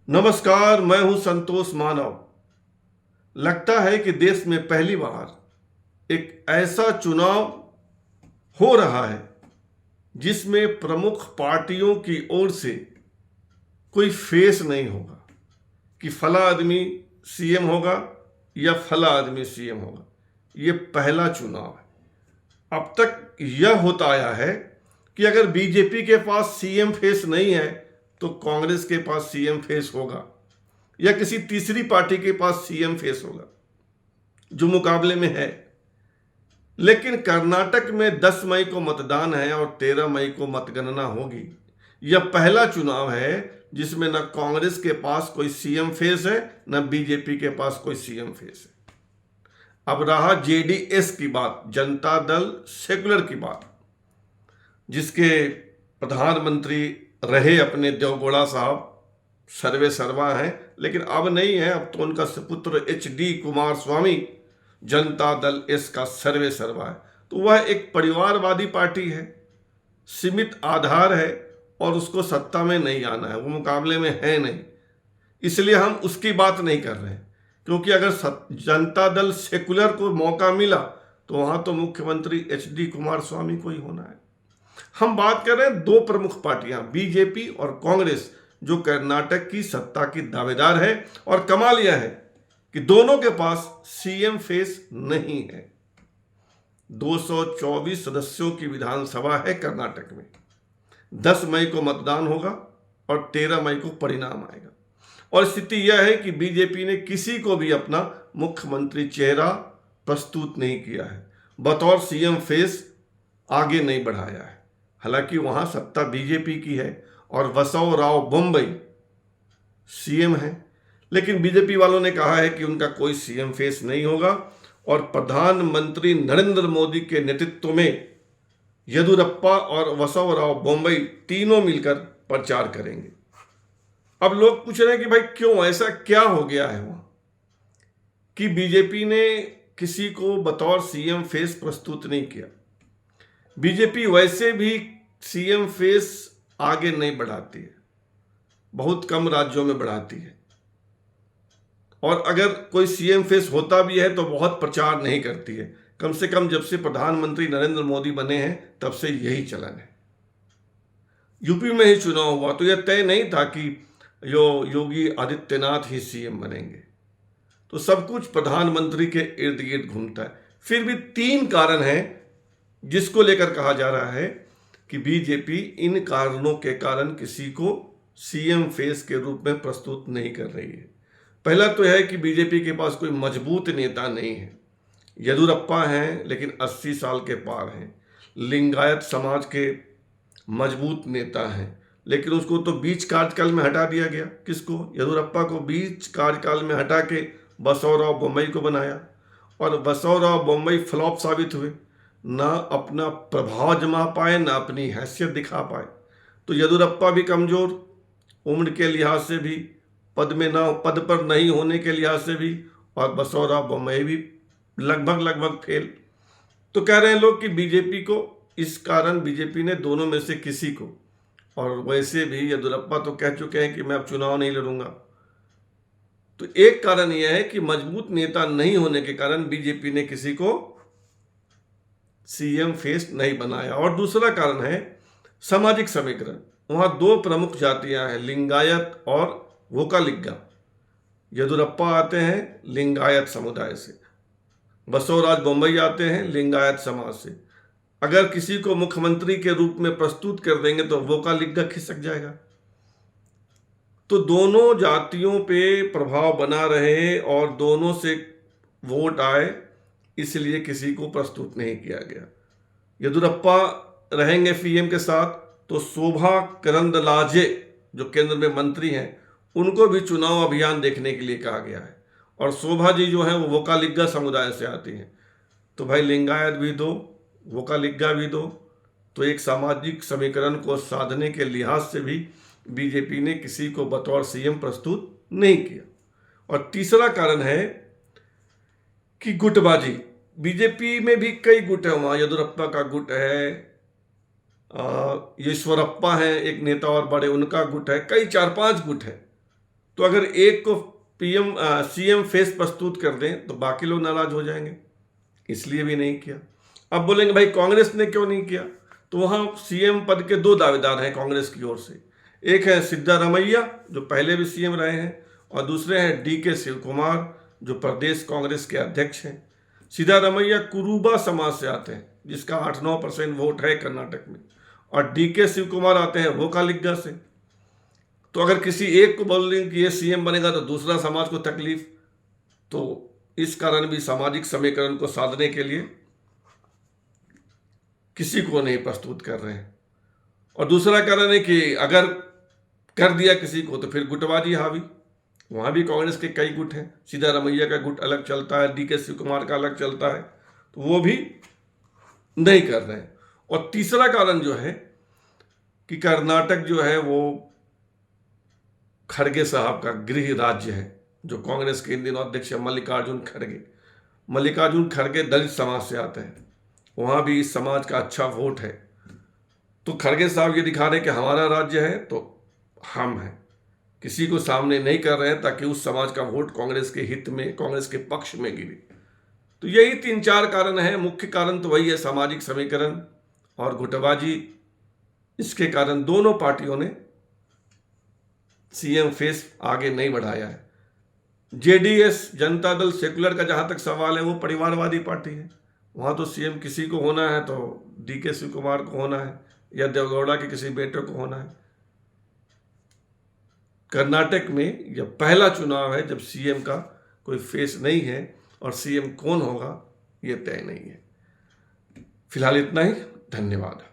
नमस्कार, मैं हूं संतोष मानव। लगता है कि देश में पहली बार एक ऐसा चुनाव हो रहा है जिसमें प्रमुख पार्टियों की ओर से कोई फेस नहीं होगा कि फला आदमी सीएम होगा या फला आदमी सीएम होगा। ये पहला चुनाव है। अब तक यह होता आया है कि अगर बीजेपी के पास सीएम फेस नहीं है तो कांग्रेस के पास सीएम फेस होगा या किसी तीसरी पार्टी के पास सीएम फेस होगा जो मुकाबले में है। लेकिन कर्नाटक में 10 मई को मतदान है और 13 मई को मतगणना होगी। यह पहला चुनाव है जिसमें न कांग्रेस के पास कोई सीएम फेस है न बीजेपी के पास कोई सीएम फेस है। अब रहा जेडीएस की बात, जनता दल सेकुलर की बात, जिसके प्रधानमंत्री रहे अपने देवगौड़ा साहब, सर्वे सर्वा हैं, लेकिन अब नहीं है। अब तो उनका सुपुत्र HD कुमारस्वामी जनता दल एस का सर्वे सर्वा है। तो वह एक परिवारवादी पार्टी है, सीमित आधार है और उसको सत्ता में नहीं आना है, वो मुकाबले में है नहीं। इसलिए हम उसकी बात नहीं कर रहे हैं, क्योंकि अगर जनता दल सेकुलर को मौका मिला तो वहां तो मुख्यमंत्री HD कुमारस्वामी को ही होना है। हम बात कर रहे हैं दो प्रमुख पार्टियां, बीजेपी और कांग्रेस, जो कर्नाटक की सत्ता की दावेदार है। और कमाल यह है कि दोनों के पास सीएम फेस नहीं है। 224 सदस्यों की विधानसभा है कर्नाटक में। 10 मई को मतदान होगा और 13 मई को परिणाम आएगा। और स्थिति यह है कि बीजेपी ने किसी को भी अपना मुख्यमंत्री चेहरा प्रस्तुत नहीं किया है, बतौर सीएम फेस आगे नहीं बढ़ाया है। हालांकि वहां सत्ता बीजेपी की है और बसवराव बोम्मई सीएम है, लेकिन बीजेपी वालों ने कहा है कि उनका कोई सीएम फेस नहीं होगा और प्रधानमंत्री नरेंद्र मोदी के नेतृत्व में येदियुरप्पा और बसवराव बोम्मई तीनों मिलकर प्रचार करेंगे। अब लोग पूछ रहे हैं कि भाई क्यों, ऐसा क्या हो गया है वहां कि बीजेपी ने किसी को बतौर सीएम फेस प्रस्तुत नहीं किया। बीजेपी वैसे भी सीएम फेस आगे नहीं बढ़ाती है, बहुत कम राज्यों में बढ़ाती है, और अगर कोई सीएम फेस होता भी है तो बहुत प्रचार नहीं करती है। कम से कम जब से प्रधानमंत्री नरेंद्र मोदी बने हैं तब से यही चलन है। यूपी में ही चुनाव हुआ तो यह तय नहीं था कि योगी आदित्यनाथ ही सीएम बनेंगे, तो सब कुछ प्रधानमंत्री के इर्द गिर्द घूमता है। फिर भी 3 कारण हैं जिसको लेकर कहा जा रहा है कि बीजेपी इन कारणों के कारण किसी को सीएम फेस के रूप में प्रस्तुत नहीं कर रही है। पहला तो है कि बीजेपी के पास कोई मजबूत नेता नहीं है। येदियुरप्पा हैं लेकिन 80 साल के पार हैं, लिंगायत समाज के मजबूत नेता हैं, लेकिन उसको तो बीच कार्यकाल में हटा दिया गया। किसको? येदियुरप्पा को बीच कार्यकाल में हटा के बसवराव बोम्मई को बनाया, और बसवराव बोम्मई फ्लॉप साबित हुए, ना अपना प्रभाव जमा पाए ना अपनी हैसियत दिखा पाए। तो येदियुरप्पा भी कमजोर, उम्र के लिहाज से भी, पद पर नहीं होने के लिहाज से भी, और बसवराव बोम्मई भी लगभग फेल। तो कह रहे हैं लोग कि बीजेपी को, इस कारण बीजेपी ने दोनों में से किसी को, और वैसे भी येदियुरप्पा तो कह चुके हैं कि मैं अब चुनाव नहीं लड़ूंगा। तो एक कारण यह है कि मजबूत नेता नहीं होने के कारण बीजेपी ने किसी को सीएम फेस नहीं बनाया। और दूसरा कारण है सामाजिक समीकरण। वहां 2 प्रमुख जातियां हैं, लिंगायत और वोकालिग्गा। येदियुरप्पा आते हैं लिंगायत समुदाय से, बसवराज बोम्मई आते हैं लिंगायत समाज से। अगर किसी को मुख्यमंत्री के रूप में प्रस्तुत कर देंगे तो वोकालिग्गा खिसक जाएगा। तो दोनों जातियों पे प्रभाव बना रहे और दोनों से वोट आए, इसलिए किसी को प्रस्तुत नहीं किया गया। येदियुरप्पा रहेंगे सीएम के साथ तो शोभा करंदलाजे जो केंद्र में मंत्री हैं उनको भी चुनाव अभियान देखने के लिए कहा गया है, और शोभा जी जो है वो वोकालिग्गा समुदाय से आती हैं। तो भाई लिंगायत भी दो, वोकालिग्गा भी दो। तो एक सामाजिक समीकरण को साधने के लिहाज से भी बीजेपी ने किसी को बतौर सीएम प्रस्तुत नहीं किया। और तीसरा कारण है कि गुटबाजी। बीजेपी में भी कई गुट है, वहाँ येदियुरप्पा का गुट है, ईश्वरप्पा हैं एक नेता और बड़े, उनका गुट है, कई 4-5 गुट है। तो अगर एक को सीएम फेस प्रस्तुत कर दें तो बाकी लोग नाराज हो जाएंगे, इसलिए भी नहीं किया। अब बोलेंगे भाई कांग्रेस ने क्यों नहीं किया, तो वहां सीएम पद के दो दावेदार हैं कांग्रेस की ओर से। एक है सिद्धारमैया जो पहले भी सीएम रहे हैं, और दूसरे हैं डीके शिव कुमार जो प्रदेश कांग्रेस के अध्यक्ष हैं। सिद्धारमैया कुरुबा समाज से आते हैं जिसका 8-9% वोट है कर्नाटक में, और डीके शिव कुमार आते हैं वोकालिग्गा से। तो अगर किसी एक को बोल दें कि ये सीएम बनेगा तो दूसरा समाज को तकलीफ, तो इस कारण भी सामाजिक समीकरण को साधने के लिए किसी को नहीं प्रस्तुत कर रहे हैं। और दूसरा कारण है कि अगर कर दिया किसी को तो फिर गुटबाजी हावी। वहाँ भी कांग्रेस के कई गुट हैं, सिद्धारमैया का गुट अलग चलता है, डीके शिव कुमार का अलग चलता है, तो वो भी नहीं कर रहे हैं। और तीसरा कारण जो है कि कर्नाटक जो है वो खड़गे साहब का गृह राज्य है, जो कांग्रेस के इन दिनों अध्यक्ष है मल्लिकार्जुन खड़गे दलित समाज से आते हैं, वहाँ भी इस समाज का अच्छा वोट है। तो खड़गे साहब ये दिखा रहे कि हमारा राज्य है तो हम हैं, किसी को सामने नहीं कर रहे हैं ताकि उस समाज का वोट कांग्रेस के हित में, कांग्रेस के पक्ष में गिरे। तो यही 3-4 कारण हैं। मुख्य कारण तो वही है सामाजिक समीकरण और गुटबाजी। इसके कारण दोनों पार्टियों ने सीएम फेस आगे नहीं बढ़ाया है। जेडीएस जनता दल सेकुलर का जहां तक सवाल है वो परिवारवादी पार्टी है, वहां तो सीएम किसी को होना है तो डीके शिव कुमार को होना है या देवगौड़ा के किसी बेटे को होना है। कर्नाटक में यह पहला चुनाव है जब सीएम का कोई फेस नहीं है और सीएम कौन होगा ये तय नहीं है। फिलहाल इतना ही, धन्यवाद।